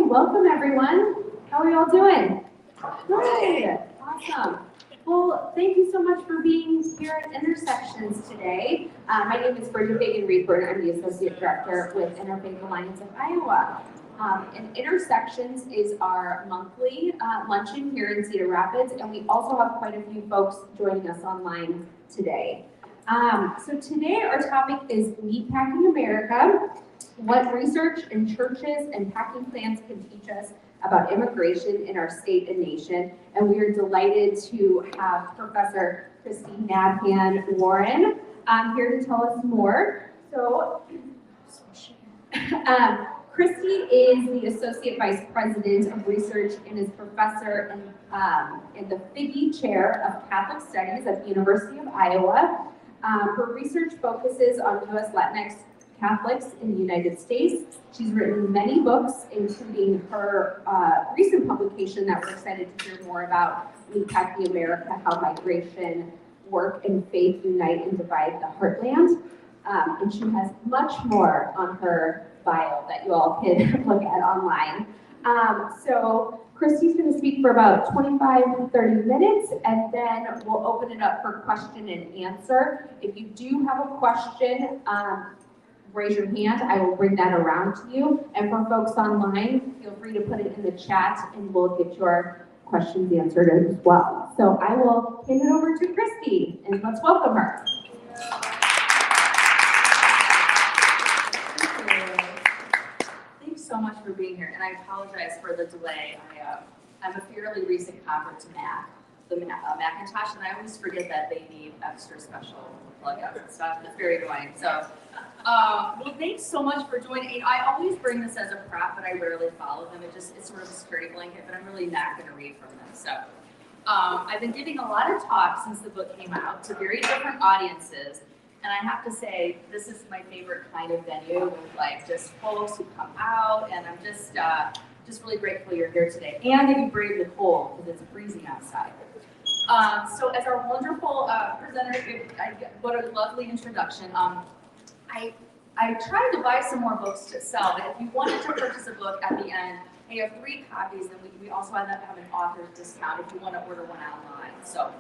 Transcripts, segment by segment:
welcome everyone. How are y'all doing? Good, awesome. Well, thank you so much for being here at Intersections today. My name is Bridget Fagan-Reedburn. I'm the Associate Director with Interfaith Alliance of Iowa. And Intersections is our monthly luncheon here in Cedar Rapids, and we also have quite a few folks joining us online today. So today our topic is Meatpacking America, what research in churches and packing plants can teach us about immigration in our state and nation. And we are delighted to have Professor Kristy Nabhan-Warren here to tell us more. So, Kristy is the Associate Vice President of Research and is Professor in the Figge Chair of Catholic Studies at the University of Iowa. Her research focuses on U.S. Latinx Catholics in the United States. She's written many books, including her recent publication that we're excited to hear more about, Meatpacking America, How Migration, Work, and Faith Unite and Divide the Heartland. And she has much more on her bio that you all can look at online. So Kristy's going to speak for about 25 to 30 minutes, and then we'll open it up for question and answer. If you do have a question, raise your hand. I will bring that around to you. And for folks online, feel free to put it in the chat and we'll get your questions answered as well. So I will hand it over to Kristy and let's welcome her. Thanks so much for being here, and I apologize for the delay. I'm a fairly recent convert to Macintosh, and I always forget that they need extra special plugins and stuff. It's very annoying. So, well, thanks so much for joining. I always bring this as a prop, but I rarely follow them. It's sort of a security blanket, but I'm really not going to read from them. So, I've been giving a lot of talks since the book came out to very different audiences, and I have to say this is my favorite kind of venue with like just folks who come out, and I'm just really grateful you're here today, and that you braved the cold because it's freezing outside. So as our wonderful presenter, what a lovely introduction. I tried to buy some more books to sell, but if you wanted to purchase a book at the end, I have 3 copies, and we also have an author's discount if you want to order one online. So,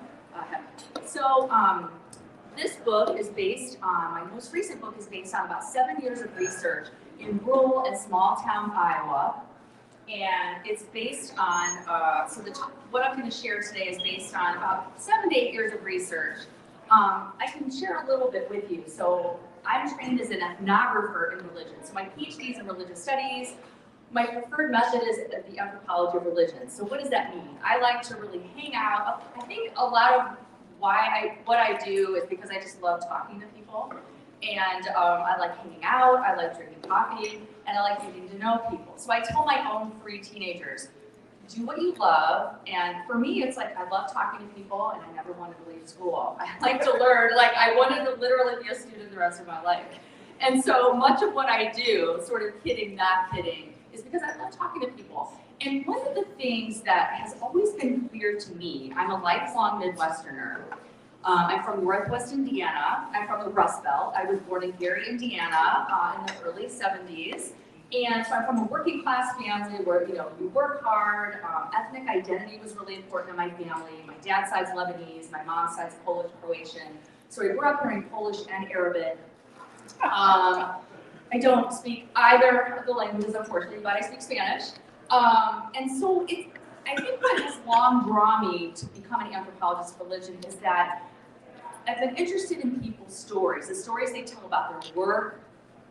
this book is based on, my most recent book is based on about 7 years of research in rural and small town Iowa. And it's based on, what I'm going to share today is based on about 7 to 8 years of research. I can share a little bit with you. So I'm trained as an ethnographer in religion. So my PhD is in religious studies. My preferred method is the anthropology of religion. So what does that mean? I like to really hang out. I think a lot of what I do is because I just love talking to people. And I like hanging out, I like drinking coffee, and I like getting to know people. So I tell my own 3 teenagers, do what you love. And for me, it's like I love talking to people, and I never wanted to leave school. I like to learn, like I wanted to literally be a student the rest of my life. And so much of what I do, sort of kidding, not kidding, is because I love talking to people. And one of the things that has always been clear to me, I'm a lifelong midwesterner. I'm from Northwest Indiana. I'm from the Rust Belt. I was born in Gary, Indiana in the early 70s. And so I'm from a working class family where, you work hard. Ethnic identity was really important in my family. My dad's side's Lebanese, my mom's side's Polish, Croatian. So I grew up learning Polish and Arabic. I don't speak either of the languages, unfortunately, but I speak Spanish. And so I think what has long drawn me to become an anthropologist of religion is that I've been interested in people's stories, the stories they tell about their work,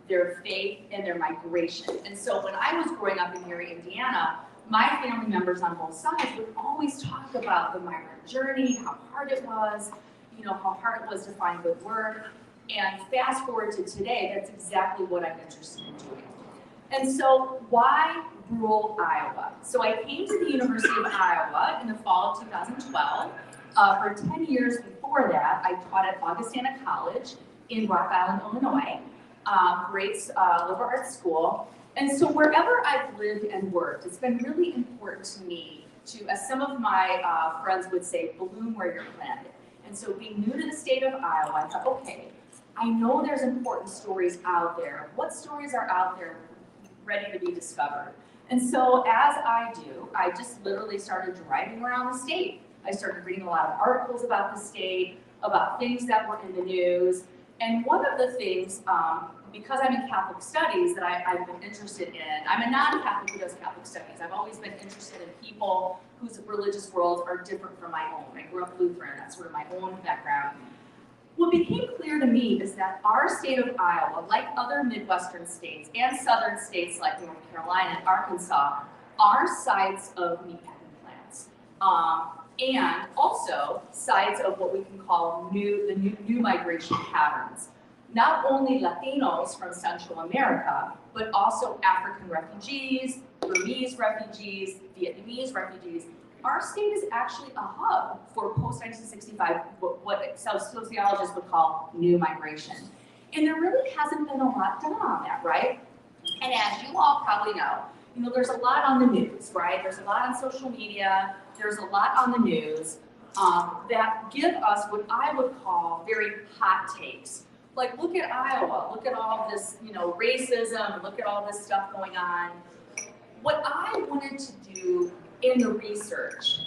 their faith, and their migration. And so when I was growing up in Gary, Indiana, my family members on both sides would always talk about the migrant journey, how hard it was, how hard it was to find good work. And fast forward to today, that's exactly what I'm interested in doing. And so why rural Iowa? So I came to the University of Iowa in the fall of 2012. For 10 years before that, I taught at Augustana College in Rock Island, Illinois, great liberal arts school. And so wherever I've lived and worked, it's been really important to me to, as some of my friends would say, bloom where you're planted. And so being new to the state of Iowa, I thought, okay, I know there's important stories out there. What stories are out there ready to be discovered? And so as I do, I just literally started driving around the state. I started reading a lot of articles about the state, about things that were in the news. And one of the things, because I'm in Catholic studies that I've been interested in, I'm a non-Catholic who does Catholic studies. I've always been interested in people whose religious worlds are different from my own. I grew up Lutheran, that's sort of my own background. What became clear to me is that our state of Iowa, like other Midwestern states and southern states like North Carolina and Arkansas, are sites of meatpacking plants. And also sites of what we can call the new migration patterns. Not only Latinos from Central America, but also African refugees, Burmese refugees, Vietnamese refugees. Our state is actually a hub for post-1965, what sociologists would call new migration. And there really hasn't been a lot done on that, right? And as you all probably know, there's a lot on the news, right? There's a lot on social media, there's a lot on the news that give us what I would call very hot takes. Like, look at Iowa, look at all this, racism, look at all this stuff going on. What I wanted to do in the research,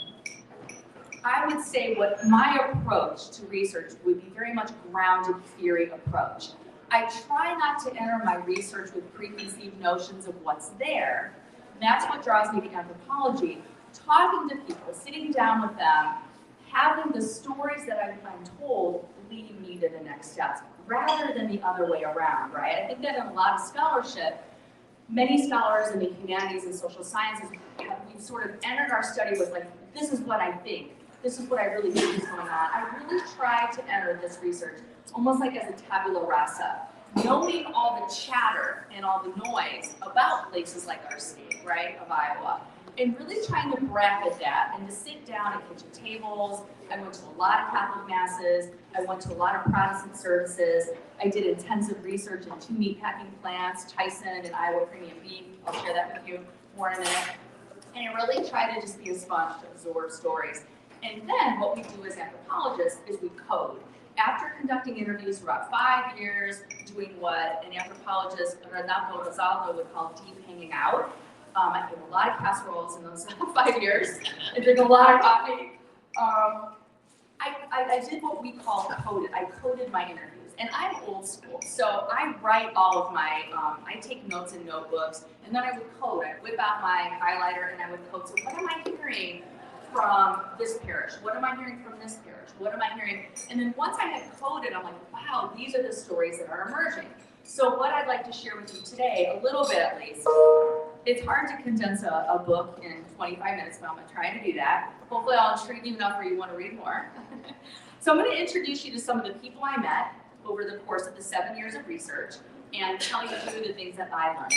I would say what my approach to research would be very much grounded theory approach. I try not to enter my research with preconceived notions of what's there. And that's what draws me to anthropology. Talking to people, sitting down with them, having the stories that I'm told lead me to the next steps, rather than the other way around, right? I think that in a lot of scholarship, many scholars in the humanities and social sciences, we've sort of entered our study with like, this is what I think, this is what I really think is going on. I really try to enter this research almost like as a tabula rasa, knowing all the chatter and all the noise about places like our state, right, of Iowa, and really trying to bracket that and to sit down at kitchen tables. I went to a lot of Catholic masses, I went to a lot of Protestant services, I did intensive research in 2 meatpacking plants, Tyson and Iowa premium beef. I'll share that with you more in a minute. And I really try to just be a sponge to absorb stories. And then what we do as anthropologists is we code. After conducting interviews for about 5 years, doing what an anthropologist, Renato Rizaldo, would call deep hanging out, I ate a lot of casseroles in those 5 years. I drank a lot of coffee. I did what we call coded. I coded my interviews. And I'm old school, so I write all of my, I take notes in notebooks, and then I would code. I'd whip out my highlighter and I would code. So what am I hearing from this parish? What am I hearing from this parish? What am I hearing? And then once I had coded, I'm like, wow, these are the stories that are emerging. So what I'd like to share with you today, a little bit at least, it's hard to condense a book in 25 minutes, but I'm going to try to do that. Hopefully I'll intrigue you enough where you want to read more. So I'm going to introduce you to some of the people I met over the course of the 7 years of research and tell you through the things that I learned.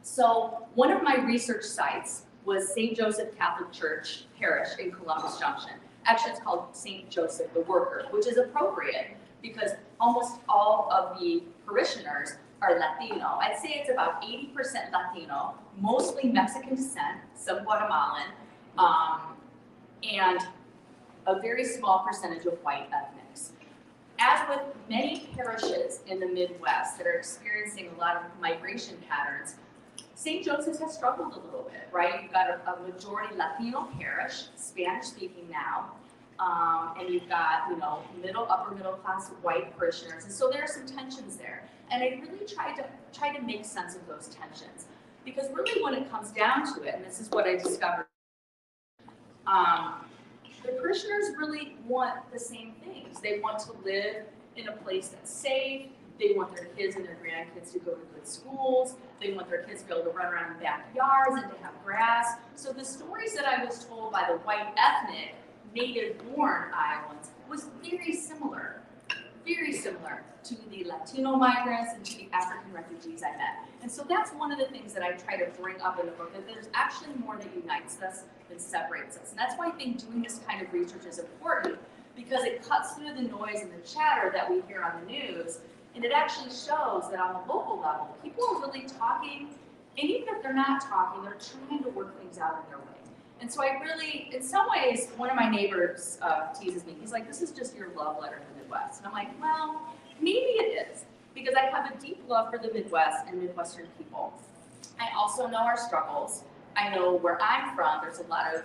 So one of my research sites was St. Joseph Catholic Church Parish in Columbus Junction. Actually, it's called St. Joseph the Worker, which is appropriate because almost all of the parishioners are Latino. I'd say it's about 80% Latino, mostly Mexican descent, some Guatemalan, and a very small percentage of white ethnics. As with many parishes in the Midwest that are experiencing a lot of migration patterns, St. Joseph's has struggled a little bit, right? You've got a majority Latino parish, Spanish-speaking now, and you've got, upper middle class white parishioners, and so there are some tensions there. And I really tried to make sense of those tensions, because really when it comes down to it, and this is what I discovered, the parishioners really want the same things. They want to live in a place that's safe. They want their kids and their grandkids to go to good schools. They want their kids to be able to run around in backyards and to have grass. So the stories that I was told by the white ethnic, native-born Iowans was very similar to the Latino migrants and to the African refugees I met. And so that's one of the things that I try to bring up in the book, that there's actually more that unites us than separates us. And that's why I think doing this kind of research is important, because it cuts through the noise and the chatter that we hear on the news, and it actually shows that on the local level, people are really talking, and even if they're not talking, they're trying to work things out in their way. And so I really, in some ways, one of my neighbors teases me. He's like, this is just your love letter to the Midwest. And I'm like, well, maybe it is, because I have a deep love for the Midwest and Midwestern people. I also know our struggles. I know where I'm from. There's a lot of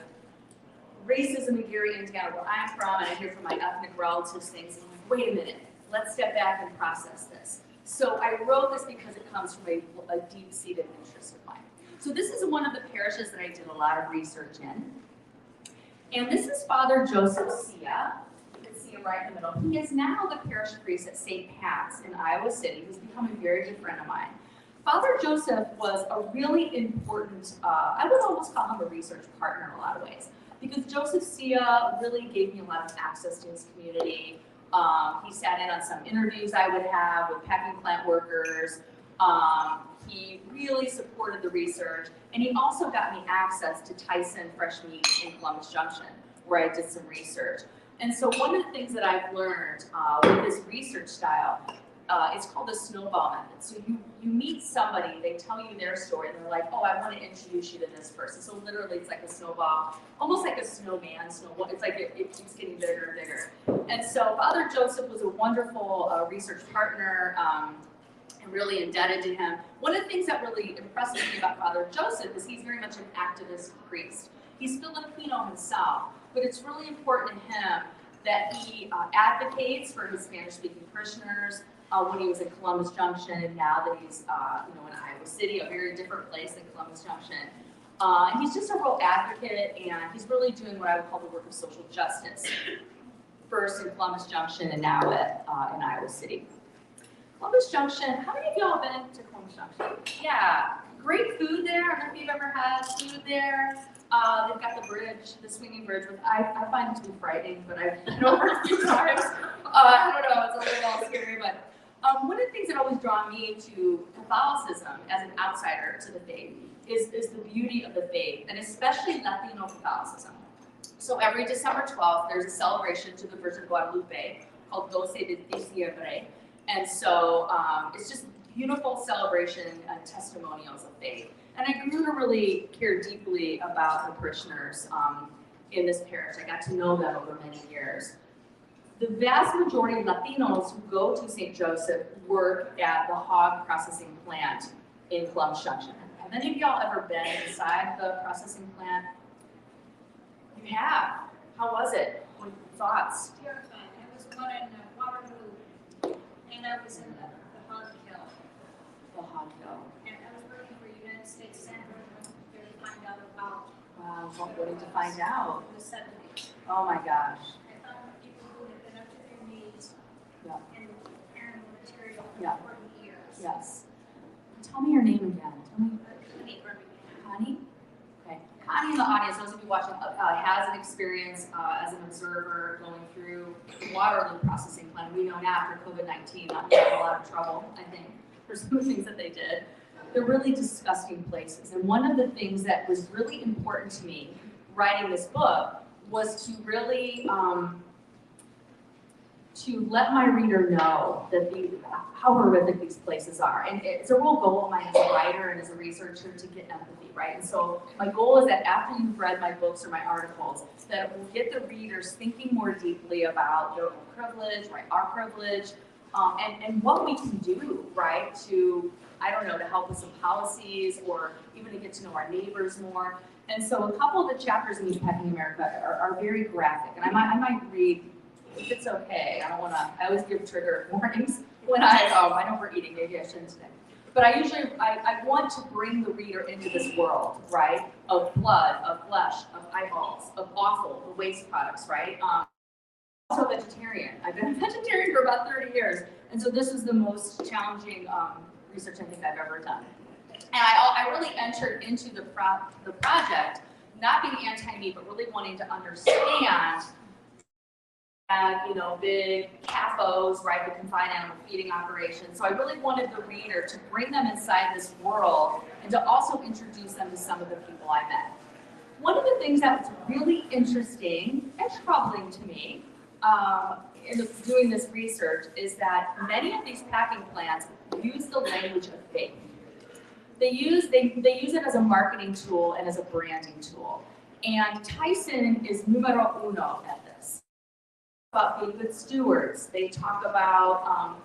racism in Gary, Indiana, where I'm from, and I hear from my ethnic relatives things, and I'm like, wait a minute, let's step back and process this. So I wrote this because it comes from a deep-seated interest of mine. So this is one of the parishes that I did a lot of research in. And this is Father Joseph Sia. You can see him right in the middle. He is now the parish priest at St. Pat's in Iowa City. He's become a very good friend of mine. Father Joseph was a really important, I would almost call him a research partner in a lot of ways, because Joseph Sia really gave me a lot of access to his community. He sat in on some interviews I would have with packing plant workers. He really supported the research, and he also got me access to Tyson Fresh Meat in Columbus Junction, where I did some research. And so one of the things that I've learned with this research style, it's called the snowball method. So you meet somebody, they tell you their story, and they're like, oh, I want to introduce you to this person. So literally it's like a snowball, almost like a snowman, it's like it keeps getting bigger and bigger. And so Father Joseph was a wonderful research partner, and really indebted to him. One of the things that really impresses me about Father Joseph is he's very much an activist priest. He's Filipino himself, but it's really important to him that he advocates for his Spanish-speaking parishioners. When he was in Columbus Junction, and now that he's in Iowa City, a very different place than Columbus Junction. He's just a real advocate, and he's really doing what I would call the work of social justice. First in Columbus Junction, and now in Iowa City. Columbus Junction, how many of y'all been to Columbus Junction? Yeah, great food there. I don't know if you've ever had food there. They've got the bridge, the swinging bridge, which I find it to be frightening, but I've been over a few times. I don't know, it's a little scary, but one of the things that always draw me to Catholicism as an outsider to the faith is the beauty of the faith, and especially Latino Catholicism. So every December 12th, there's a celebration to the Virgin Guadalupe called 12 de Diciembre. And so it's just beautiful celebration and testimonials of faith. And I grew to really care deeply about the parishioners in this parish. I got to know them over many years. The vast majority of Latinos who go to St. Joseph work at the hog processing plant in Columbus Junction. Have any of y'all ever been inside the processing plant? You have. How was it? What thoughts? Terrifying. I was one in Waterloo, and I was in the hog kill. The hog kill. And I was working for United States Senator to find out about. Wow, what did you find out? The 70s. Oh my gosh. I found people who had been up to their knees Yeah. in animal material for Yeah. 40 years. Yes. Tell me your name again. Tell me. Connie Birmingham. Connie? Okay. Connie in the audience, those of you watching, has an experience as an observer going through the Waterloo processing plant. We know now after COVID-19 that we had a lot of trouble, I think, for some of the things that they did. They're really disgusting places. And one of the things that was really important to me writing this book was to really to let my reader know that how horrific these places are. And it's a real goal of mine as a writer and as a researcher to get empathy, right? And so my goal is that after you've read my books or my articles, that it will get the readers thinking more deeply about their own privilege, right, our privilege, and what we can do, right, to, I don't know, to help with some policies or even to get to know our neighbors more. And so a couple of the chapters in Meatpacking America are very graphic, and I might read, if it's okay. I always give trigger warnings when I know we're eating, maybe I shouldn't today. But I want to bring the reader into this world, right, of blood, of flesh, of eyeballs, of offal, the waste products, right? Also a vegetarian. I've been a vegetarian for about 30 years, and so this is the most challenging research I think I've ever done. And I really entered into the project, not being anti-meat, but really wanting to understand big CAFOs, right, the confined animal feeding operations. So I really wanted the reader to bring them inside this world and to also introduce them to some of the people I met. One of the things that was really interesting and troubling to me in doing this research is that many of these packing plants use the language of faith. They use it as a marketing tool and as a branding tool. And Tyson is numero uno at this. About being good stewards. They talk about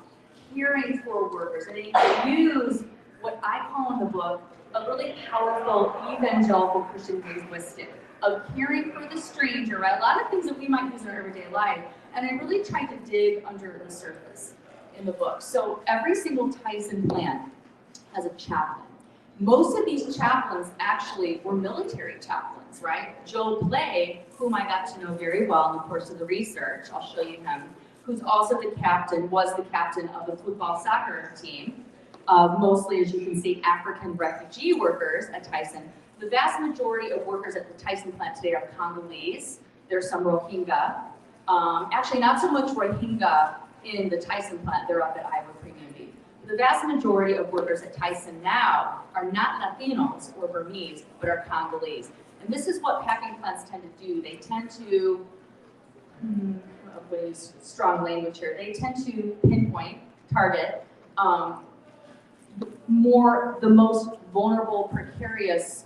caring for workers, and they use what I call in the book a really powerful evangelical Christian linguistic of caring for the stranger, right? A lot of things that we might use in our everyday life. And I really tried to dig under the surface in the book. So every single Tyson plant has a chaplain. Most of these chaplains actually were military chaplains, right? Joe Blay, whom I got to know very well in the course of the research, I'll show you him, who's also the captain, was the captain of the football soccer team, mostly, as you can see, African refugee workers at Tyson. The vast majority of workers at the Tyson plant today are Congolese. There's some Rohingya. Actually, not so much Rohingya in the Tyson plant, they're up at Iowa Premium Beef. The vast majority of workers at Tyson now are not Latinos or Burmese, but are Congolese. And this is what packing plants tend to do. They tend to, strong language here, they tend to pinpoint, target, the most vulnerable, precarious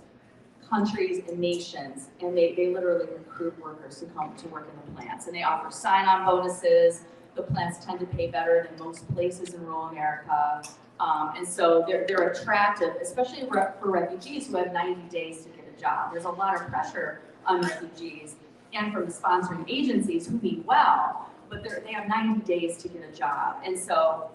countries and nations, and they literally recruit workers to come to work in the plants. And they offer sign-on bonuses. The plants tend to pay better than most places in rural America. And so they're attractive, especially for refugees who have 90 days to get a job. There's a lot of pressure on refugees and from the sponsoring agencies who mean well, but they have 90 days to get a job. And so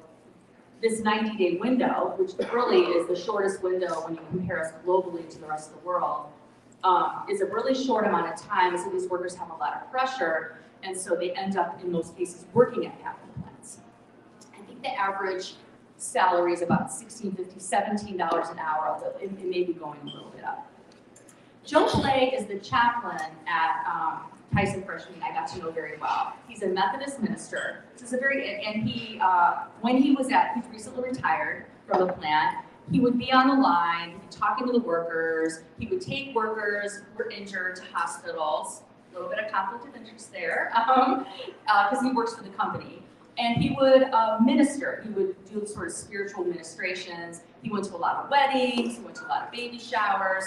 this 90-day window, which really is the shortest window when you compare us globally to the rest of the world, is a really short amount of time. So these workers have a lot of pressure, and so they end up, in most cases, working at packing plants. I think the average salary is about $16, $15, $17 an hour, although it may be going a little bit up. Joe Blay is the chaplain at Tyson Freshman. I got to know very well. He's a Methodist minister. This is a and he, when he was he's recently retired from the plant. He would be on the line, he'd be talking to the workers. He would take workers who were injured to hospitals. A little bit of conflict of interest there, because he works for the company. And he would minister. He would do sort of spiritual ministrations. He went to a lot of weddings. He went to a lot of baby showers.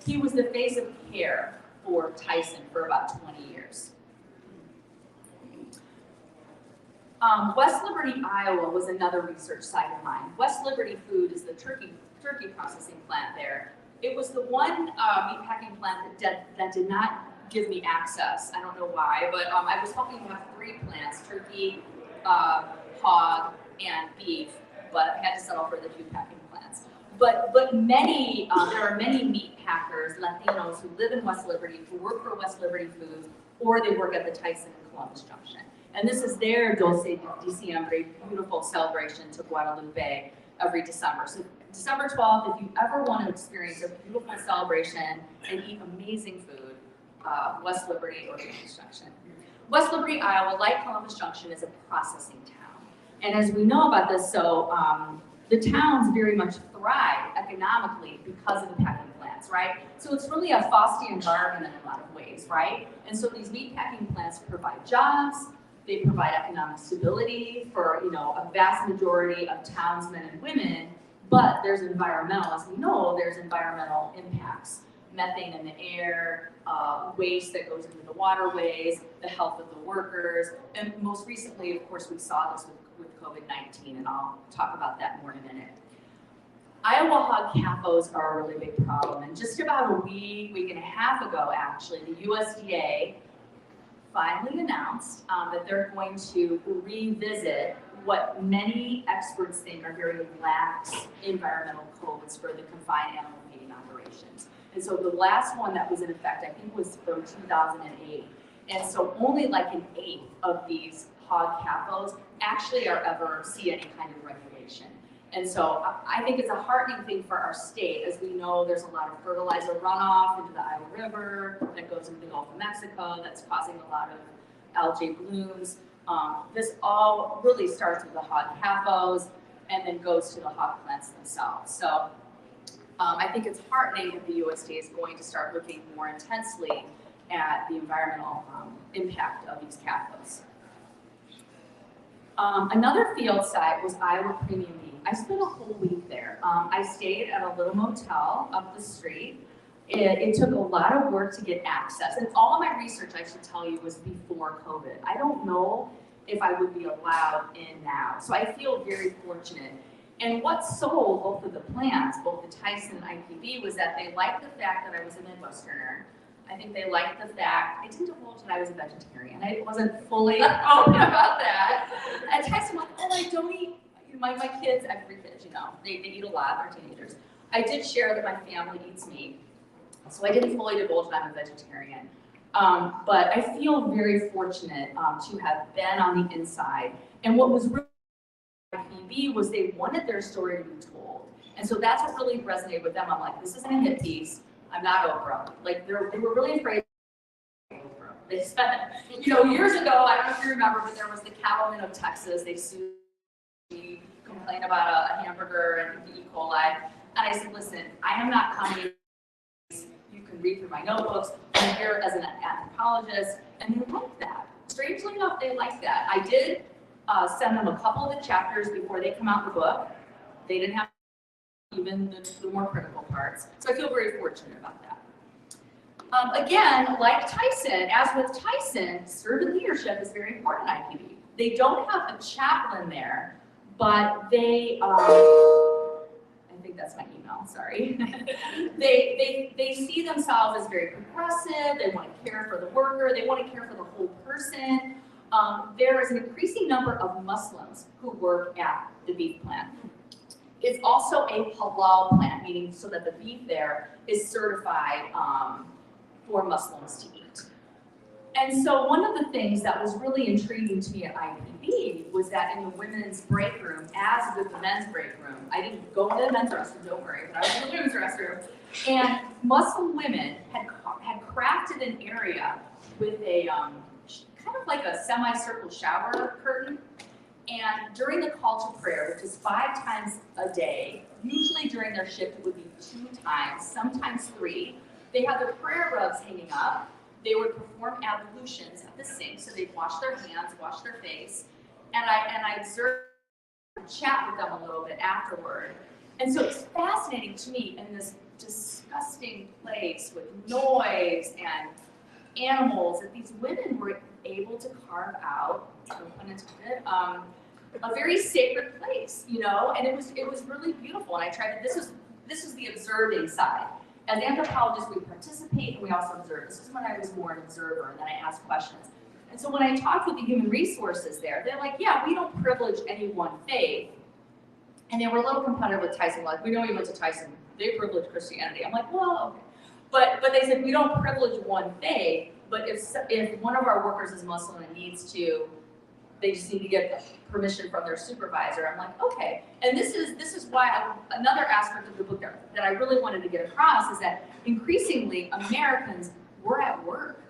He was the face of care for Tyson for about 20 years. West Liberty, Iowa was another research site of mine. West Liberty Food is the turkey processing plant there. It was the one meatpacking plant that did not give me access. I don't know why, but I was hoping to have 3 plants, turkey, hog, and beef, but I had to settle for the 2 packing plants. But many, there are many meat packers, Latinos, who live in West Liberty, who work for West Liberty Foods, or they work at the Tyson and Columbus Junction. And this is their Dulce de Diciembre, beautiful celebration to Guadalupe every December. So December 12th, if you ever want to experience a beautiful celebration and eat amazing food, West Liberty or Columbus Junction. West Liberty, Iowa, like Columbus Junction, is a processing town. And as we know about this, so the towns very much thrive economically because of the packing plants, right? So it's really a Faustian environment in a lot of ways, right? And so these meat packing plants provide jobs, they provide economic stability for, a vast majority of townsmen and women, but there's environmental, as we know, there's environmental impacts. Methane in the air, waste that goes into the waterways, the health of the workers, and most recently, of course, we saw this with COVID-19, and I'll talk about that more in a minute. Iowa hog CAFOs are a really big problem, and just about a week and a half ago, actually, the USDA finally announced that they're going to revisit what many experts think are very lax environmental codes for the confined animal feeding operations. And so the last one that was in effect, I think, was from 2008. And so only like an 1/8 of these hog CAFOs actually ever see any kind of regulation. And so I think it's a heartening thing for our state. As we know, there's a lot of fertilizer runoff into the Iowa River that goes into the Gulf of Mexico that's causing a lot of algae blooms. This all really starts with the hog CAFOs and then goes to the hog plants themselves. So I think it's heartening that the USDA is going to start looking more intensely at the environmental impact of these CAFOs. Another field site was Iowa Premium Beef. I spent a whole week there. I stayed at a little motel up the street. It took a lot of work to get access, and all of my research, I should tell you, was before COVID. I don't know if I would be allowed in now, so I feel very fortunate. And what sold both of the plants, both the Tyson and IPV, was that they liked the fact that I was a midwesterner. I think they liked the fact, I didn't divulge that I was a vegetarian. I wasn't fully open about that. At Tyson, I'm like, oh, I don't eat, my kids, I have 3 kids, they eat a lot, they're teenagers. I did share that my family eats meat. So I didn't fully divulge that I'm a vegetarian. But I feel very fortunate to have been on the inside. And what was really IPV was they wanted their story to be told. And so that's what really resonated with them. I'm like, this isn't a hit piece. I'm not Oprah. Like, they were really afraid of Oprah. They spent, years ago, I don't know if you remember, but there was the cattlemen of Texas. They sued me, complained about a hamburger and the E. coli. And I said, listen, I am not coming. You can read through my notebooks. I'm here as an anthropologist. And they liked that. Strangely enough, they liked that. I did send them a couple of the chapters before they come out in the book. They didn't have even the more critical parts. So I feel very fortunate about that. Again, like Tyson, as with Tyson, servant leadership is very important in IPV. They don't have a chaplain there, but they, I think that's my email, sorry. they see themselves as very progressive. They want to care for the worker. They want to care for the whole person. There is an increasing number of Muslims who work at the beef plant. It's also a halal plant, meaning so that the beef there is certified for Muslims to eat. And so one of the things that was really intriguing to me at IPV was that in the women's break room, as with the men's break room, I didn't go into the men's restroom, don't worry, but I was in the women's restroom, and Muslim women had crafted an area with a kind of like a semicircle shower curtain. And during the call to prayer, which is 5 times a day, usually during their shift it would be 2 times, sometimes 3, they had their prayer rugs hanging up. They would perform ablutions at the sink, so they'd wash their hands, wash their face, and I observed, chat with them a little bit afterward. And so it's fascinating to me in this disgusting place with noise and animals that these women were able to carve out, no pun intended, a very sacred place, and it was really beautiful. And I tried to, this was the observing side. As anthropologists, we participate and we also observe. This is when I was more an observer, and then I asked questions. And so when I talked with the human resources there, they're like, yeah, we don't privilege any one faith. And they were a little competitive with Tyson, like, we know you went to Tyson, they privilege Christianity. I'm like, well, okay. But they said, we don't privilege one faith, but if one of our workers is Muslim and needs to, they just need to get permission from their supervisor. I'm like, okay. And this is why another aspect of the book that I really wanted to get across is that increasingly Americans, we're at work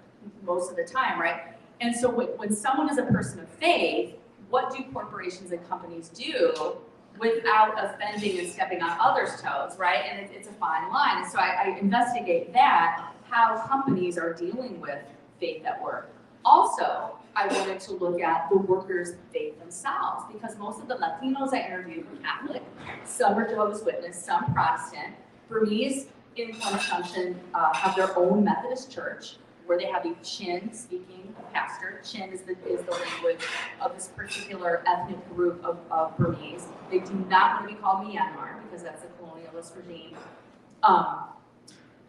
most of the time, right? And so when someone is a person of faith, what do corporations and companies do without offending and stepping on others' toes, right? And it's a fine line. And so I investigate that, how companies are dealing with faith at work. Also, I wanted to look at the workers' faith themselves, because most of the Latinos I interviewed were Catholic, some are Jehovah's Witness, some Protestant. Burmese in consumption have their own Methodist church, where they have a Chin speaking pastor. Chin is the language of this particular ethnic group of Burmese. They do not want to be called Myanmar because that's a colonialist regime.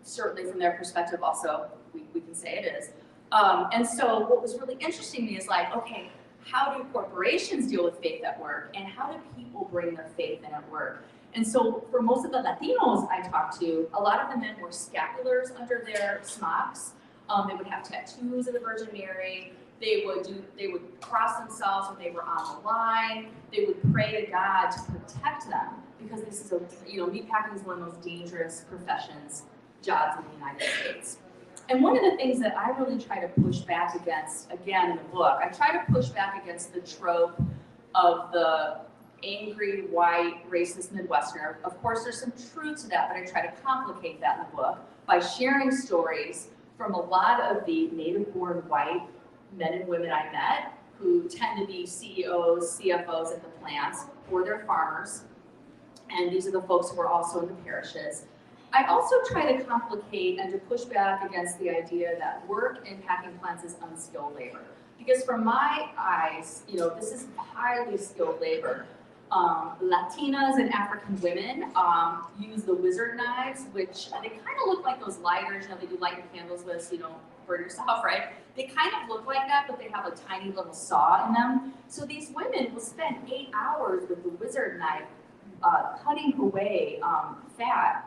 Certainly from their perspective also, we can say it is. And so what was really interesting to me is like, okay, how do corporations deal with faith at work, and how do people bring their faith in at work? And so for most of the Latinos I talked to, a lot of the men wore scapulars under their smocks. They would have tattoos of the Virgin Mary. They would cross themselves when they were on the line. They would pray to God to protect them, because this is meatpacking is one of the most dangerous jobs in the United States. And one of the things that I really try to push back against, again in the book, I try to push back against the trope of the angry, white, racist Midwesterner. Of course, there's some truth to that, but I try to complicate that in the book by sharing stories from a lot of the native-born white men and women I met, who tend to be CEOs, CFOs at the plants, or they're farmers. And these are the folks who are also in the parishes. I also try to complicate and to push back against the idea that work in packing plants is unskilled labor. Because from my eyes, this is highly skilled labor. Latinas and African women use the wizard knives, which they kind of look like those lighters, you know, that you light your candles with so you don't burn yourself, right? They kind of look like that, but they have a tiny little saw in them. So these women will spend 8 hours with the wizard knife cutting away fat.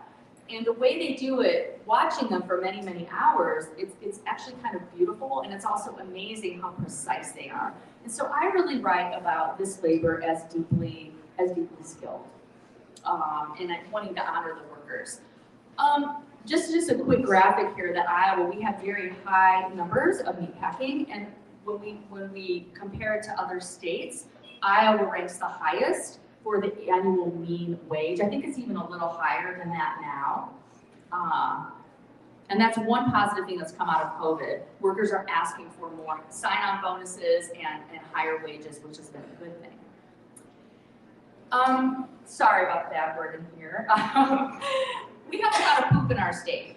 And the way they do it, watching them for many, many hours, it's actually kind of beautiful, and it's also amazing how precise they are. And so I really write about this labor as deeply skilled, and I'm wanting to honor the workers. Just a quick graphic here that Iowa, we have very high numbers of meatpacking, and when we compare it to other states, Iowa ranks the highest for the annual mean wage. I think it's even a little higher than that now. And that's one positive thing that's come out of COVID. Workers are asking for more sign-on bonuses and higher wages, which has been a good thing. Sorry about the bad word in here. We have a lot of poop in our state.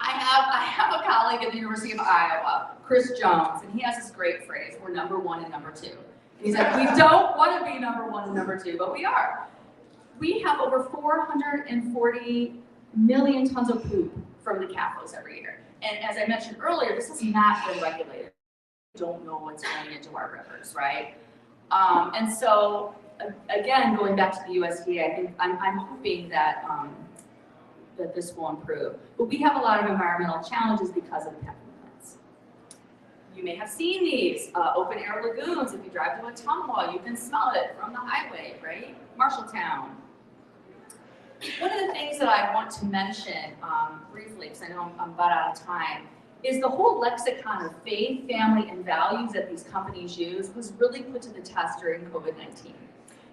I have a colleague at the University of Iowa, Chris Jones, and he has this great phrase, we're number one and number two. He said, we don't want to be number one and number two, but we are. We have over 440 million tons of poop from the CAFOs every year. And as I mentioned earlier, this has not been regulated. We don't know what's going into our rivers, right? And so, again, going back to the USDA, I think I'm hoping that, that this will improve. But we have a lot of environmental challenges because of the packing plants. You may have seen these open air lagoons. If you drive to Ottumwa, you can smell it from the highway, right? Marshalltown. One of the things that I want to mention briefly, because I know I'm about out of time, is the whole lexicon of faith, family, and values that these companies use was really put to the test during COVID-19.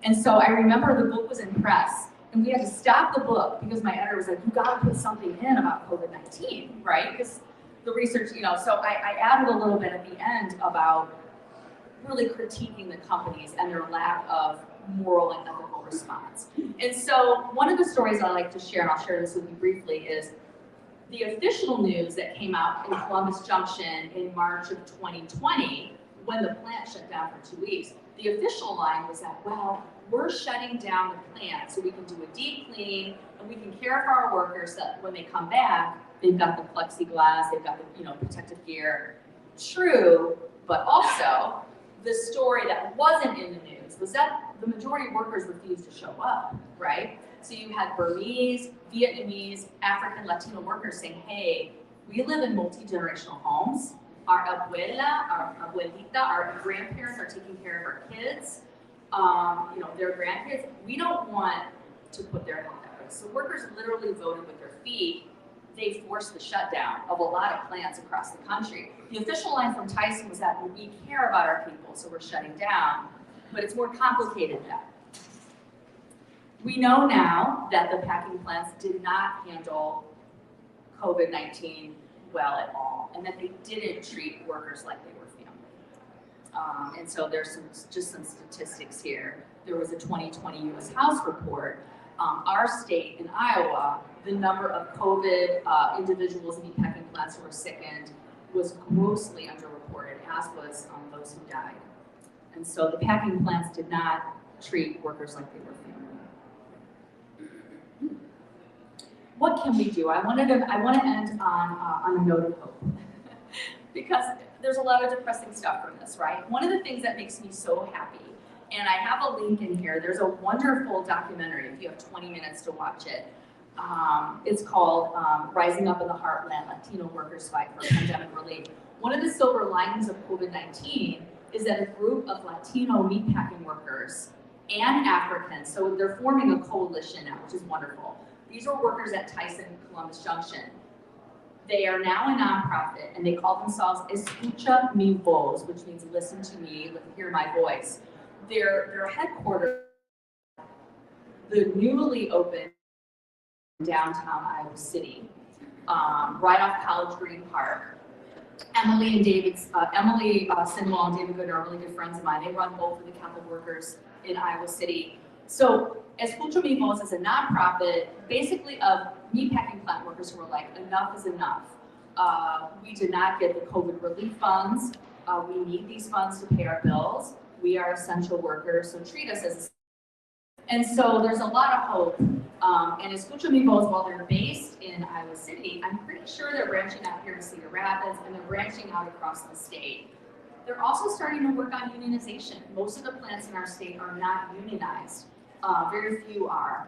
And so I remember the book was in press, and we had to stop the book because my editor was like, you gotta put something in about COVID-19, right? Because the research, you know, so I added a little bit at the end about really critiquing the companies and their lack of moral and ethical response. And so one of the stories I like to share, and I'll share this with you briefly, is the official news that came out in Columbus Junction in March of 2020, when the plant shut down for 2 weeks. The official line was that, well, we're shutting down the plant so we can do a deep clean and we can care for our workers so that when they come back, they've got the plexiglass, they've got the protective gear. True, but also the story that wasn't in the news was that the majority of workers refused to show up, right? So you had Burmese, Vietnamese, African, Latino workers saying, hey, we live in multi-generational homes. Our abuela, our abuelita, our grandparents are taking care of our kids, their grandkids. We don't want to put their health at risk. So workers literally voted with their feet. They forced the shutdown of a lot of plants across the country. The official line from Tyson was that we care about our people, so we're shutting down, but it's more complicated than that. We know now that the packing plants did not handle COVID-19 well at all, and that they didn't treat workers like they were family. And so there's just some statistics here. There was a 2020 U.S. House report. Our state in Iowa, the number of COVID individuals in meatpacking plants who were sickened was grossly underreported, as was those who died. And so the packing plants did not treat workers like they were family. What can we do? I want to end on a note of hope, because there's a lot of depressing stuff from this, right? One of the things that makes me so happy, and I have a link in here, there's a wonderful documentary, if you have 20 minutes to watch it. It's called Rising Up in the Heartland, Latino Workers Fight for Pandemic Relief. One of the silver linings of COVID-19 is that a group of Latino meatpacking workers and Africans, so they're forming a coalition now, which is wonderful. These are workers at Tyson Columbus Junction. They are now a nonprofit, and they call themselves Escucha Mi Voz, which means listen to me, hear my voice. Their headquarters, the newly opened downtown Iowa City, right off College Green Park. Emily Sinwell and David Gooden are really good friends of mine. They run both of the Catholic workers in Iowa City. So Escucha Mi Voz is a nonprofit, basically of meatpacking plant workers who are like, enough is enough. We did not get the COVID relief funds. We need these funds to pay our bills. We are essential workers, so treat us as And so there's a lot of hope. And Escucha Mi Voz, while they're based in Iowa City, I'm pretty sure they're branching out here to Cedar Rapids, and they're branching out across the state. They're also starting to work on unionization. Most of the plants in our state are not unionized. Very few are,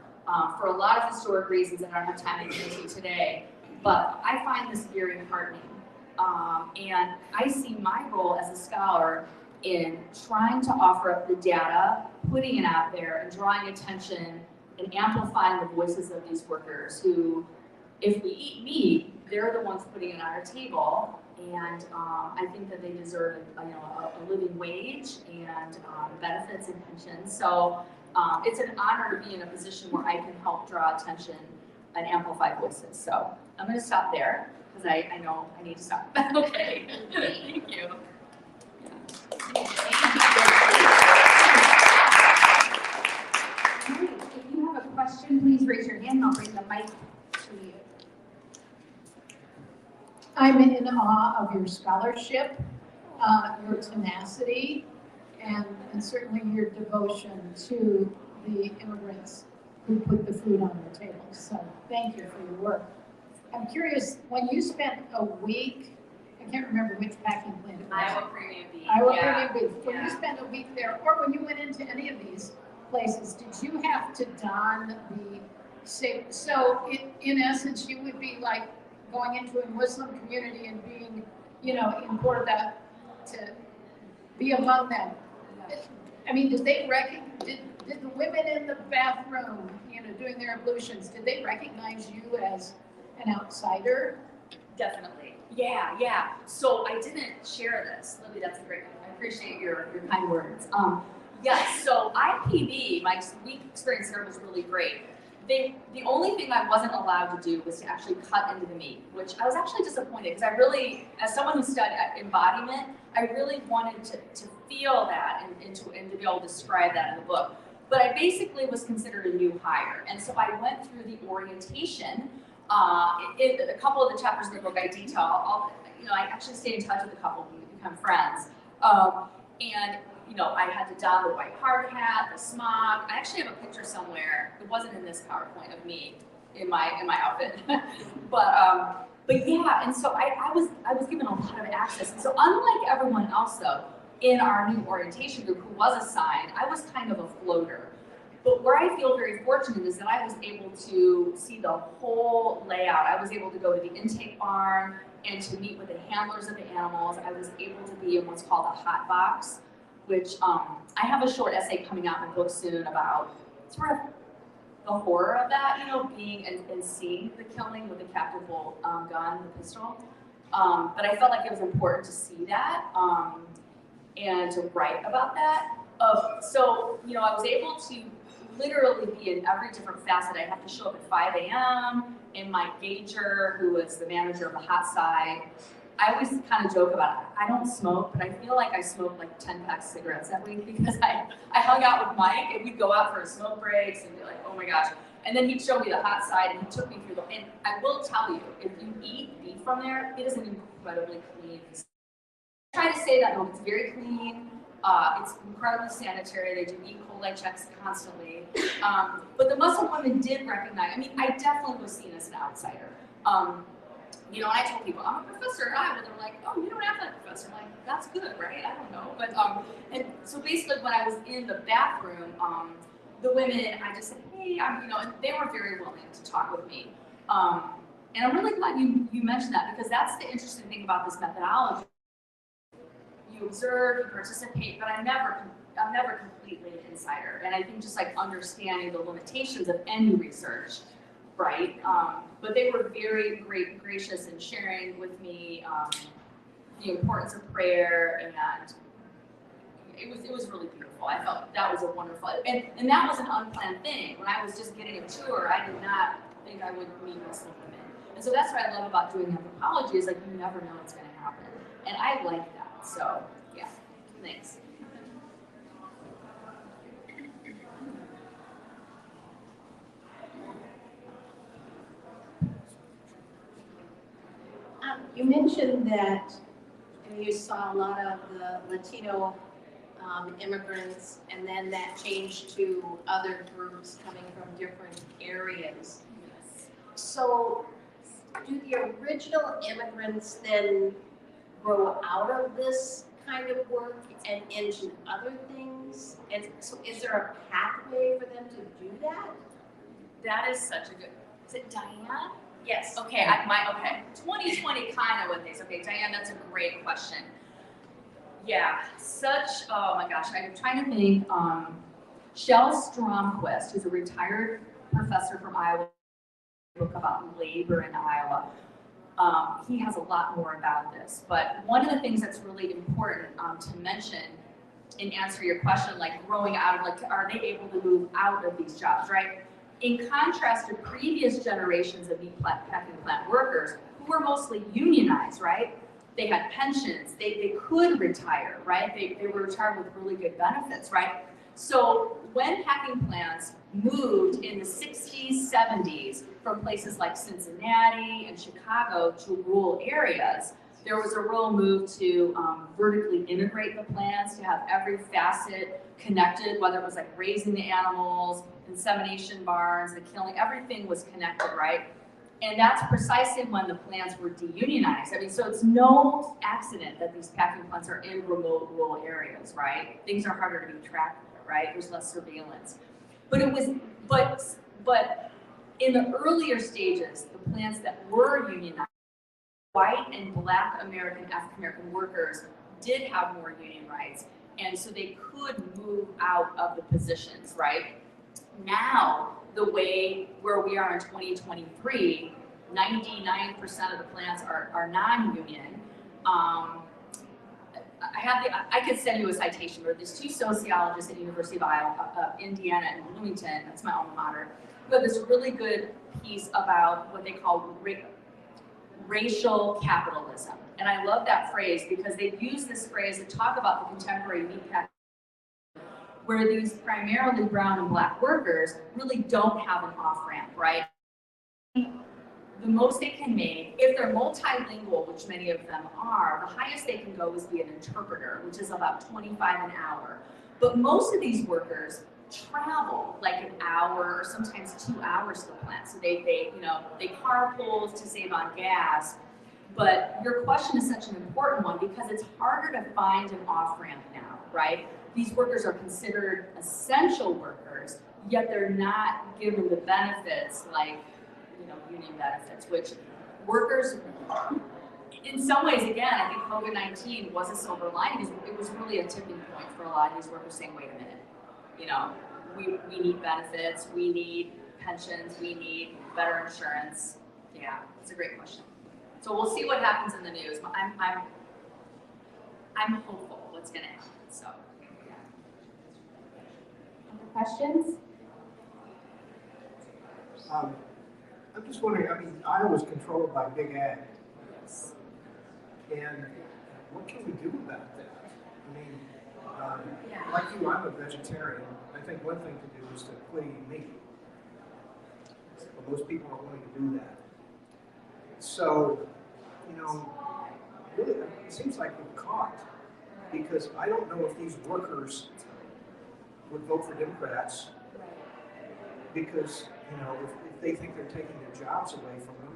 for a lot of historic reasons that I don't have time to get into today. But I find this very heartening. And I see my role as a scholar in trying to offer up the data, putting it out there, and drawing attention and amplifying the voices of these workers who, if we eat meat, they're the ones putting it on our table. And I think that they deserve, a living wage and benefits and pensions. So it's an honor to be in a position where I can help draw attention and amplify voices. So I'm going to stop there because I know I need to stop. Okay. Thank you. All right, if you have a question, please raise your hand and I'll bring the mic to you. I'm in awe of your scholarship, your tenacity, and certainly your devotion to the immigrants who put the food on the table. So thank you for your work. I'm curious, when you spent a week, I can't remember which packing plant it was. Iowa Premium Beef. Iowa Yeah. Premium Beef. When you spent a week there, or when you went into any of these places, did you have to don the same? So in essence, you would be like going into a Muslim community and being, important to be among them. I mean, did the women in the bathroom, doing their ablutions, did they recognize you as an outsider? Definitely. Yeah. So I didn't share this. Libby, that's great. I appreciate your kind words. Yes, so IPB, my week experience there was really great. The only thing I wasn't allowed to do was to actually cut into the meat, which I was actually disappointed because I really, as someone who studied embodiment, I really wanted to feel that and to be able to describe that in the book. But I basically was considered a new hire. And so I went through the orientation. In a couple of the chapters in the book I detail, I actually stay in touch with a couple and become friends. I had to don the white hard hat, the smock. I actually have a picture somewhere. It wasn't in this PowerPoint of me in my outfit, but yeah. And so I was given a lot of access. And so unlike everyone else though, in our new orientation group who was assigned, I was kind of a floater. But where I feel very fortunate is that I was able to see the whole layout. I was able to go to the intake barn and to meet with the handlers of the animals. I was able to be in what's called a hot box, which I have a short essay coming out in my book soon about sort of the horror of that, being and seeing the killing with the captive gun, the pistol. But I felt like it was important to see that and to write about that. So, I was able to literally be in every different facet. I have to show up at 5 a.m. and Mike Gager, who was the manager of the hot side. I always kind of joke about it. I don't smoke, but I feel like I smoked like 10 packs of cigarettes that week because I hung out with Mike and we'd go out for smoke breaks and be like, oh my gosh. And then he'd show me the hot side and he took me through and I will tell you, if you eat beef from there, it is an incredibly clean. I try to say that, no, it's very clean. It's incredibly sanitary. They do E. coli checks constantly. But the Muslim women did recognize, I definitely was seen as an outsider. And I told people, I'm a professor at Iowa. They're like, oh, you don't act like a professor. I'm like, that's good, right? I don't know. But, and so basically when I was in the bathroom, the women, I just said, hey, and they were very willing to talk with me. And I'm really glad you mentioned that because that's the interesting thing about this methodology. You observe, you participate, but I'm never completely an insider. And I think just like understanding the limitations of any research, right? But they were very gracious in sharing with me the importance of prayer, and it was really beautiful. I felt that was a wonderful, and that was an unplanned thing. When I was just getting a tour, I did not think I would meet Muslim women. And so that's what I love about doing anthropology is like you never know what's going to happen, and I like that. So yeah, thanks. You mentioned that you saw a lot of the Latino immigrants, and then that changed to other groups coming from different areas. So do the original immigrants then grow out of this kind of work and into other things? And so is there a pathway for them to do that? That is such a good, is it Diane? Yes. Okay, okay. 2020 kind of with these. Okay, Diane, that's a great question. Yeah, oh my gosh, I'm trying to think. Shel Stromquist, who's a retired professor from Iowa, book about labor in Iowa. He has a lot more about this, but one of the things that's really important to mention in answer your question, like growing out of, like, are they able to move out of these jobs, right? In contrast to previous generations of meatpacking plant workers who were mostly unionized, right? They had pensions, they could retire, right? They were retired with really good benefits, right? So when packing plants moved in the 60s, 70s from places like Cincinnati and Chicago to rural areas, there was a real move to vertically integrate the plants, to have every facet connected, whether it was like raising the animals, insemination barns, the killing, everything was connected, right? And that's precisely when the plants were deunionized. I mean, so it's no accident that these packing plants are in remote rural areas, right? Things are harder to be tracked, right? There's less surveillance. But it was, but in the earlier stages, the plants that were unionized, white and Black American, African American workers did have more union rights. And so they could move out of the positions, right? Now, the way where we are in 2023, 99% of the plants are non-union. I could send you a citation where there's two sociologists at the University of Iowa, Indiana and Bloomington, that's my alma mater, who have this really good piece about what they call racial capitalism. And I love that phrase because they use this phrase to talk about the contemporary meatpacking, where these primarily brown and Black workers really don't have an off-ramp, right? The most they can make, if they're multilingual, which many of them are, the highest they can go is be an interpreter, which is about 25 an hour. But most of these workers travel like an hour or sometimes 2 hours to the plant. So they carpool to save on gas. But your question is such an important one because it's harder to find an off-ramp now, right? These workers are considered essential workers, yet they're not given the benefits like, union benefits, which workers, in some ways, again, I think COVID-19 was a silver lining because it was really a tipping point for a lot of these workers saying, wait a minute, we need benefits, we need pensions, we need better insurance. Yeah, it's a great question. So we'll see what happens in the news. I'm hopeful what's going to happen. So, yeah. Other questions? I'm just wondering, I mean, Iowa's controlled by Big Ag. And what can we do about that? I mean, like you, I'm a vegetarian. I think one thing to do is to quit eating meat. But most people aren't willing to do that. So, really, it seems like we're caught. Because I don't know if these workers would vote for Democrats. Because, if they think they're taking their jobs away from them,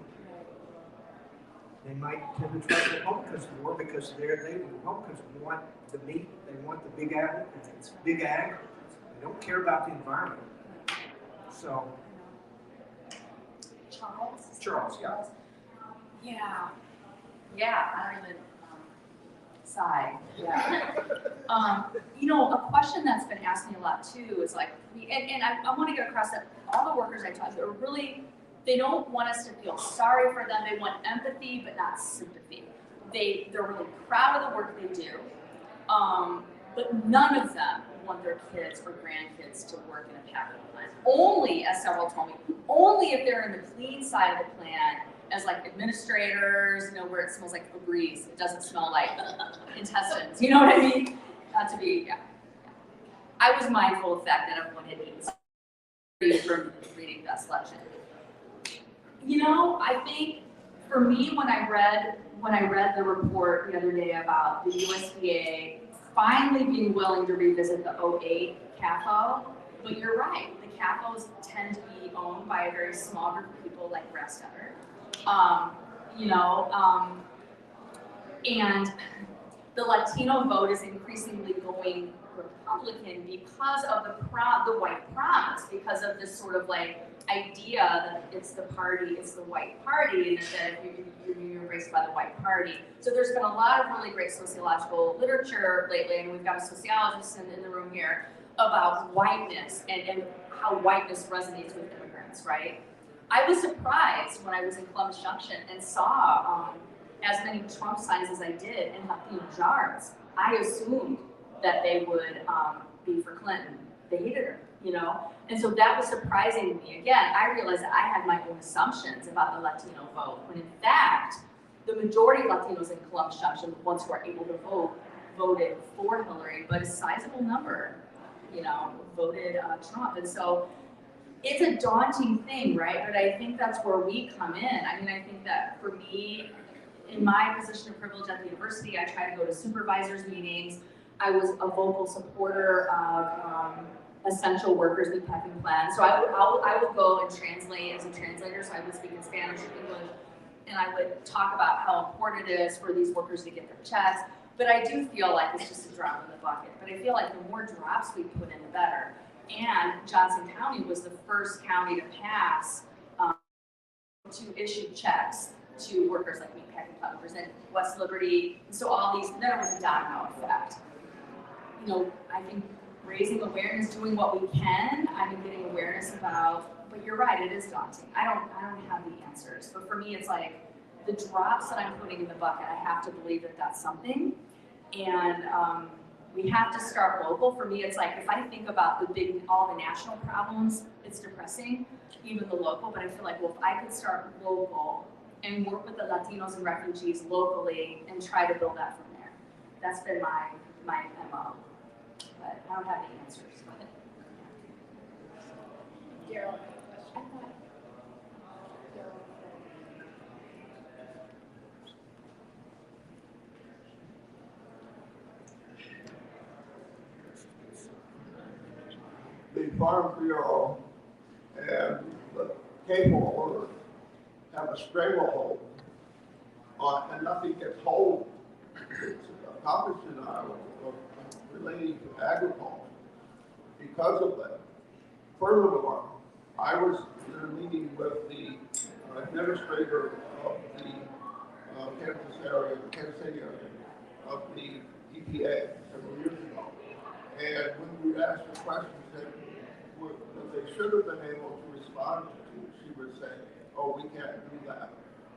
they might tend to trust Republicans more because the Republicans want the meat, they want the big ag, it's big ag, they don't care about the environment. So. Charles, yeah. Yeah, I don't even sigh. Yeah. A question that's been asked me a lot too is like, and I want to get across that all the workers I talk to are really, they don't want us to feel sorry for them. They want empathy, but not sympathy. They're really proud of the work they do, but none of them want their kids or grandkids to work in a packing plant. Only, as several told me, only if they're in the clean side of the plant as like administrators, where it smells like Febreze. It doesn't smell like intestines. You know what I mean? Not to be, yeah. I was mindful of the fact that everyone had eaten from reading that selection. I think for me, when I read the report the other day about the USDA finally being willing to revisit the '08 CAFO, but you're right, the CAFOs tend to be owned by a very small group of people like Brestover. And the Latino vote is increasingly going Republican because of the white promise, because of this sort of like idea that it's the party, it's the white party, and that you're embraced by the white party. So there's been a lot of really great sociological literature lately, and we've got a sociologist in the room here about whiteness and how whiteness resonates with immigrants, right? I was surprised when I was in Columbus Junction and saw as many Trump signs as I did in Latino jars. I assumed that they would be for Clinton. They hated her, you know? And so that was surprising to me. Again, I realized that I had my own assumptions about the Latino vote, when in fact, the majority of Latinos in Columbus Junction, the ones who are able to vote, voted for Hillary, but a sizable number, you know, voted Trump. And so it's a daunting thing, right? But I think that's where we come in. I mean, I think that for me, in my position of privilege at the university, I try to go to supervisors meetings. I was a vocal supporter of essential workers meatpacking plan. So I would go and translate as a translator. So I would speak in Spanish or English, and I would talk about how important it is for these workers to get their checks. But I do feel like it's just a drop in the bucket. But I feel like the more drops we put in, the better. And Johnson County was the first county to pass to issue checks to workers like meatpacking plant workers and West Liberty. So all these, then it was a domino effect. You know, I think raising awareness, doing what we can, I mean, getting awareness about, but you're right, it is daunting. I don't have the answers, but for me, it's like the drops that I'm putting in the bucket, I have to believe that that's something. And we have to start local. For me, it's like, if I think about all the national problems, it's depressing, even the local, but I feel like, well, if I could start local and work with the Latinos and refugees locally and try to build that from there. That's been my MO. But I don't have the answers. Daryl, the Farm Bureau and the cable owners have a stranglehold on, and nothing gets hold. It's accomplished in Iowa relating to agriculture because of that. Furthermore, I was in a meeting with the administrator of the Kansas area, the Kansas City area, of the EPA several years ago. And when we asked the questions that they should have been able to respond to, she would say, oh, we can't do that.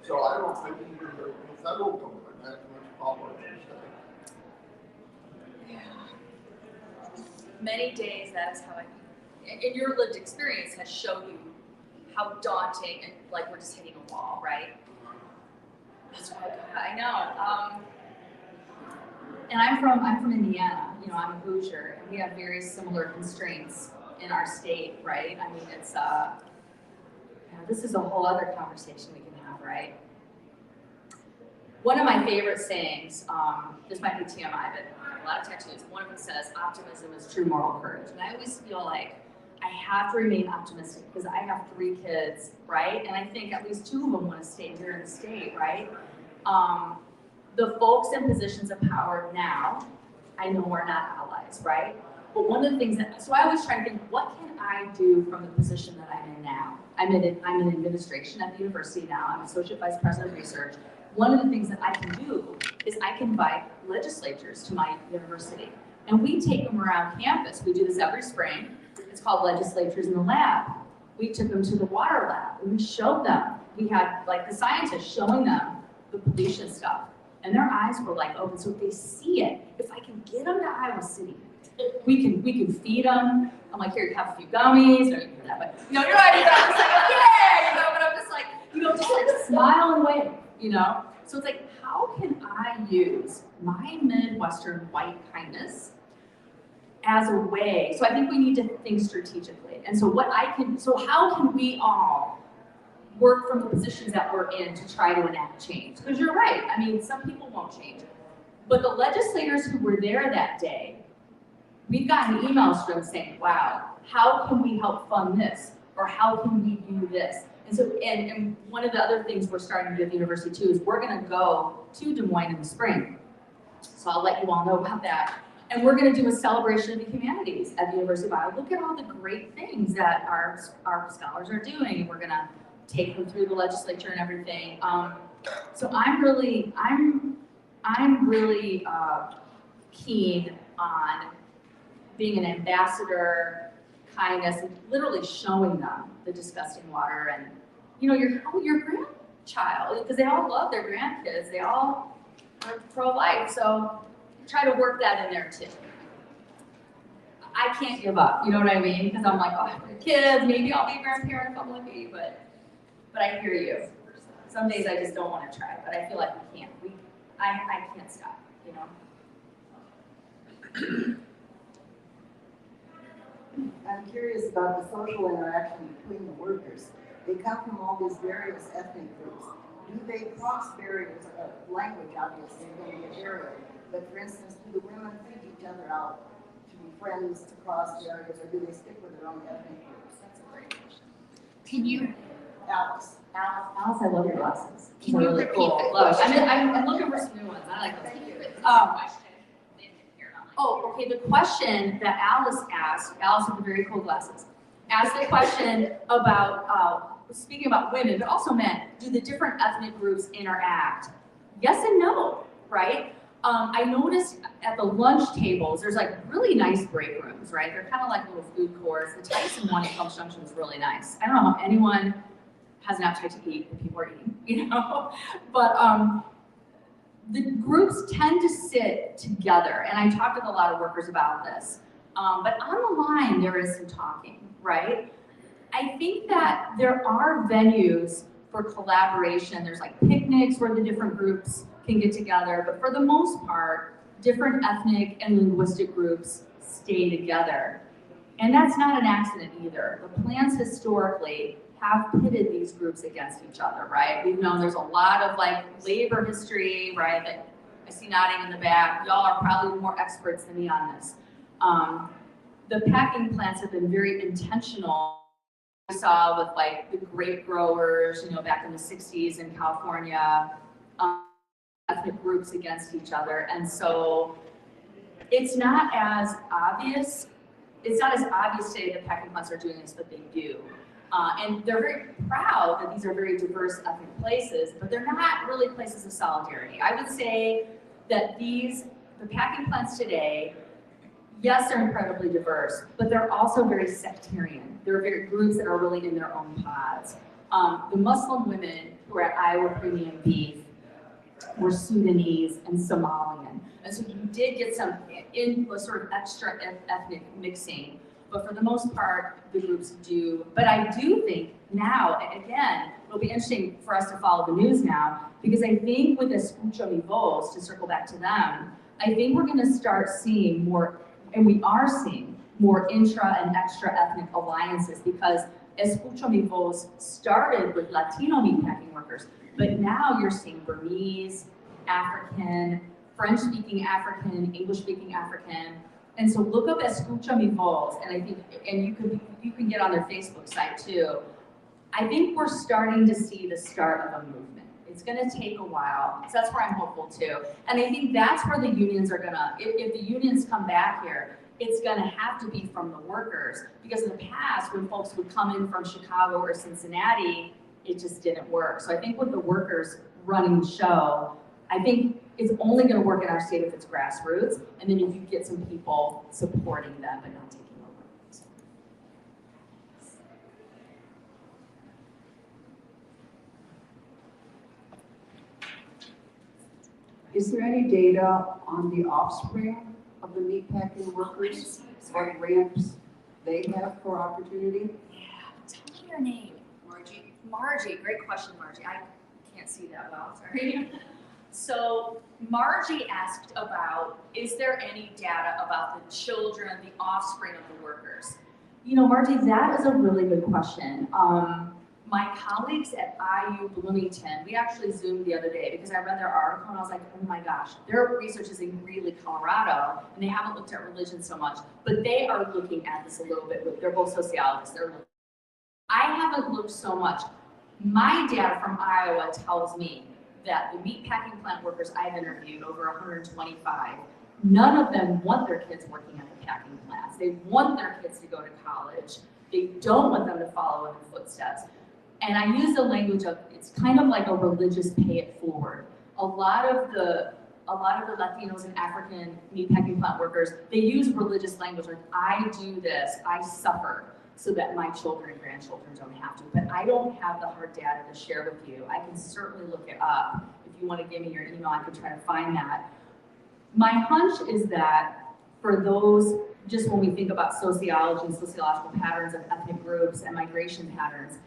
So I don't think even the federal government has much power to say. Yeah. Many days, that is how and your lived experience has shown you how daunting and like we're just hitting a wall, right? That's what I know. And I'm from Indiana, you know, I'm a Hoosier, and we have very similar constraints in our state, right? I mean, it's, this is a whole other conversation we can have, right? One of my favorite sayings, this might be TMI, but a lot of tattoos, one of them says, optimism is true moral courage. And I always feel like I have to remain optimistic because I have 3 kids, right? And I think at least 2 of them want to stay here in the state, right? The folks in positions of power now, I know are not allies, right? But one of the things so I always try to think, what can I do from the position that I'm in now? I'm in administration at the university now. I'm Associate Vice President of Research. One of the things that I can do is I can invite legislatures to my university. And we take them around campus. We do this every spring. It's called Legislatures in the Lab. We took them to the water lab and we showed them. We had like the scientists showing them the pollution stuff. And their eyes were like open. So if they see it, if I can get them to Iowa City, we can feed them. I'm like, here, you have a few gummies, or you can do that, but you know, you're right. I'm just like, yeah, you know, but I'm just like, you know, just like smile and wave, you know. So it's like, how can I use my Midwestern white kindness as a way? So I think we need to think strategically. And so how can we all work from the positions that we're in to try to enact change? Because you're right. I mean, some people won't change. But the legislators who were there that day, we've gotten emails from them saying, wow, how can we help fund this? Or how can we do this? And so, and one of the other things we're starting to do at the university too is we're gonna go to Des Moines in the spring. So I'll let you all know about that. And we're gonna do a celebration of the humanities at the University of Iowa. Look at all the great things that our scholars are doing. We're gonna take them through the legislature and everything. So I'm really keen on being an ambassador, kindness, and literally showing them the disgusting water and, you know, your grandchild, because they all love their grandkids, they all are pro-life, so try to work that in there too. I can't give up, you know what I mean? Because I'm like, oh, I have kids, maybe I'll be a grandparent if I'm lucky, but I hear you. Some days I just don't want to try, but I feel like we can't. I can't stop, you know? I'm curious about the social interaction between the workers. They come from all these various ethnic groups. Do they cross barriers of language, obviously, is going to be a barrier. But for instance, do the women feed each other out to be friends to cross barriers, or do they stick with their own ethnic groups? That's a great question. Can you, Alice. Alice, I love your glasses. Can you really repeat cool. the Love. question? I'm looking for some new ones. I like those. Question. Oh, okay, the question that Alice asked, Alice with the very cool glasses, asked the question about, speaking about women, but also men, do the different ethnic groups interact? Yes and no, right? I noticed at the lunch tables, there's like really nice break rooms, right? They're kind of like little food courts. The Tyson one at Culp Junction is really nice. I don't know how anyone has an appetite to eat when people are eating, you know? But the groups tend to sit together, and I talked with a lot of workers about this. But on the line, there is some talking, right? I think that there are venues for collaboration. There's like picnics where the different groups can get together, but for the most part, different ethnic and linguistic groups stay together. And that's not an accident either. The plans historically have pitted these groups against each other, right? We've known there's a lot of like labor history, right? That I see nodding in the back. Y'all are probably more experts than me on this. The packing plants have been very intentional. We saw with like the grape growers, you know, back in the 60s in California, ethnic groups against each other. And so it's not as obvious. It's not as obvious today that packing plants are doing this, but they do. And they're very proud that these are very diverse ethnic places, but they're not really places of solidarity. I would say that the packing plants today, yes, they're incredibly diverse, but they're also very sectarian. They're very groups that are really in their own pods. The Muslim women who are at Iowa Premium Beef were Sudanese and Somalian. And so you did get some sort of extra ethnic mixing. But for the most part, the groups do. But I do think now, again, it'll be interesting for us to follow the news now, because I think with Escucha Mi Voz, to circle back to them, I think we're going to start seeing more, and we are seeing more intra and extra ethnic alliances, because Escucha Mi Voz started with Latino meatpacking workers, but now you're seeing Burmese, African, French-speaking African, English-speaking African. And so look up Escucha Mi Voz, and I think, and you can get on their Facebook site too. I think we're starting to see the start of a movement. It's gonna take a while, so that's where I'm hopeful too. And I think that's where the unions are gonna, if the unions come back here, it's gonna have to be from the workers. Because in the past, when folks would come in from Chicago or Cincinnati, it just didn't work. So I think with the workers running the show, I think it's only going to work in our state if it's grassroots, and then if you get some people supporting them but not taking over. So. Is there any data on the offspring of the meatpacking workers? What ramps they have for opportunity? Yeah, tell me your name. Margie. Margie, great question, Margie. I can't see that well, sorry. So Margie asked about, is there any data about the children, the offspring of the workers? You know, Margie, that is a really good question. My colleagues at IU Bloomington, we actually Zoomed the other day because I read their article and I was like, oh my gosh, their research is in really Colorado and they haven't looked at religion so much, but they are looking at this a little bit. They're both sociologists. I haven't looked so much. My data from Iowa tells me that the meatpacking plant workers I've interviewed, over 125, none of them want their kids working at the packing plants. They want their kids to go to college. They don't want them to follow in the footsteps. And I use the language of, it's kind of like a religious pay it forward. A lot of the Latinos and African meatpacking plant workers, they use religious language like, I do this, I suffer, so that my children and grandchildren don't have to. But I don't have the hard data to share with you. I can certainly look it up. If you want to give me your email, I can try to find that. My hunch is that for those, just when we think about sociology and sociological patterns of ethnic groups and migration patterns,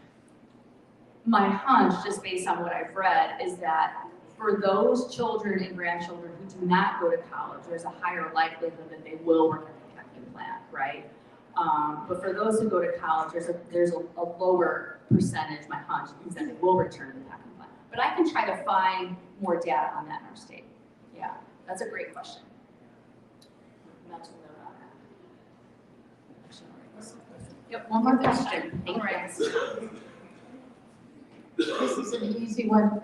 my hunch, just based on what I've read, is that for those children and grandchildren who do not go to college, there's a higher likelihood that they will work at the packing plant, right? But for those who go to college, there's a lower percentage, my hunch, is that they will return to the packing plant. But I can try to find more data on that in our state. Yeah, that's a great question. Mental note on that. Yep, one more question. All right. This is an easy one.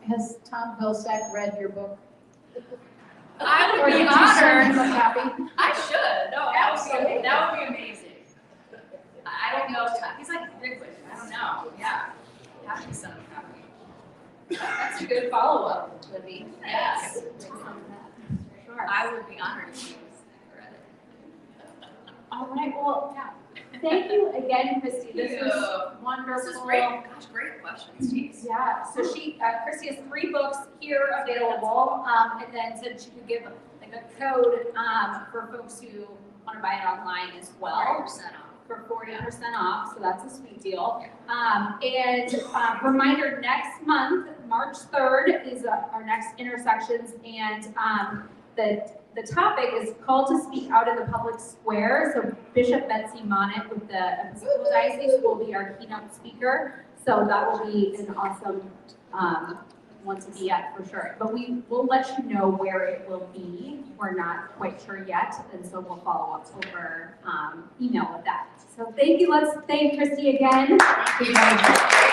Has Tom Vilsack read your book? I Or would be did you send him honored. a copy? I should. No, that would be amazing. I don't know. He's like Bigfoot. I don't know. Yeah. Have to send him a copy. That's a good follow-up, Libby. Yes. Sure. I would be honored if you read it. All right, well, yeah. Thank you again, Kristy. This Thank was you. wonderful. This is great. Gosh, great questions. Jeez. Yeah, so Kristy has 3 books here available, and then said she could give like a code for folks who want to buy it online as well. 40% off. For 40% off, so that's a sweet deal. Reminder, next month, March 3rd, is our next Intersections, and the topic is called to speak out in the public square. So Bishop Betsy Monick with the Episcopal Diocese will be our keynote speaker. So that will be an awesome one to be at for sure. But we will let you know where it will be. We're not quite sure yet, and so we'll follow up over email with that. So thank you. Let's thank Kristy again. Thank you.